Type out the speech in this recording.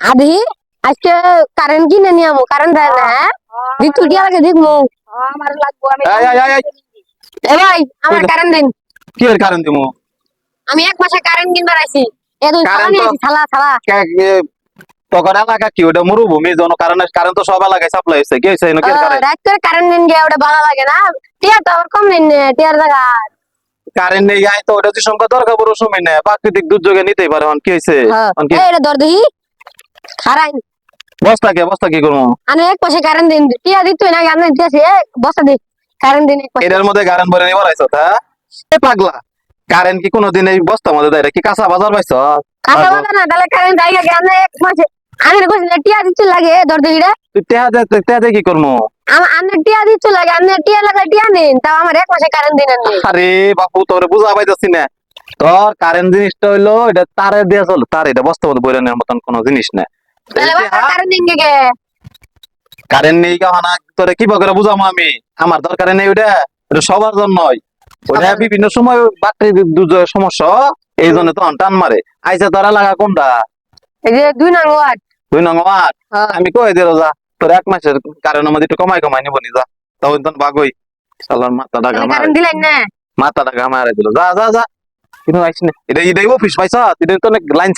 আদি আজকে কারেন্ট কিনে নিয়ে আমু কারেন্ট দেয় না হ্যাঁ দিতু দিয়া লাগে দেখমু আমার লাগবো আমি এই এই এই, এই এ ভাই আমার কারেন্ট দিন কি এর কারণ দিমু আমি এক মাসে কারেন্ট কিনবার আইছি এ দুই ছালা কারেন্ট নিয়ে তো- আইছি ছালা তখন এলাকা কি ওটা মরুভূমি জন কারণ তো সব এলাকায় সাপ্লাই হচ্ছে কি হয়েছে কি কারেন্ট রাত করে কারেন্ট দিন গিয়ে ওটা ভালো লাগে না টিয়া তো আবার কম দিন টিয়ার জায়গা কারেন্ট নেই গায়ে তো ওটা যে সংখ্যা দরকার বড় সময় নেই প্রাকৃতিক দুর্যোগে নিতেই পারে কি হয়েছে এটা দর দেখি খারাই বস্তা কি করবো আমি এক মাসে কারেন্ট দিন টিয়া দিত না আমি দিয়েছি বসা দি কারেন্ট দিন এক মাসে এটার মধ্যে কারেন্ট ভরে নিবার আইছ হ্যাঁ এ পাগলা কারেন্ট কি কোনোদিন এই বস্তার মধ্যে দেয় কি কাঁচা বাজার পাইছ কাঁচা বাজা না তাহলে কারেন্ট জায়গা আমি এক মাসে আমি কইছি না টিয়া দিতে লাগে দর দেখি রে তুই টেহা দিয়ে কি করবো আমি টিয়া দিতে লাগে আমি টিয়া লাগে টিয়া দিন তাও আমার এক মাসে কারেন্ট দিন আমি আরে বাপু তোরে বুঝা পাইতেছি না তোর কারেন্ট জিনিসটা হইলো এটা তারে দিয়ে চল তার এটা বস্তার মধ্যে বইরে নেওয়ার মতন কোনো জিনিস না তাহলে কারেন্ট দিন গে কারেন্ট নেই কাহানা তোরে কি করে বুঝাবো আমি আমার দরকার নেই ওটা এটা সবার জন্যই ওটা বিভিন্ন সময় বাড়তি দুর্যোগের সমস্যা এই জন্য তো টান মারে আইসা তোরা লাগা কোনটা এই যে 2 নং ওয়ার্ড 2 নং ওয়ার্ড আমি কই দিল যা তোর এক মাসের কারণের মধ্যে একটু কমাই নিব নি যা তাও তো বাগই সালার মাথাটা গামা কারেন্ট দিলেন না মাথাটা গামা দিল যা যা যা কিন্তু আইস না এটা অফিস পাইছা তুই তো লাইন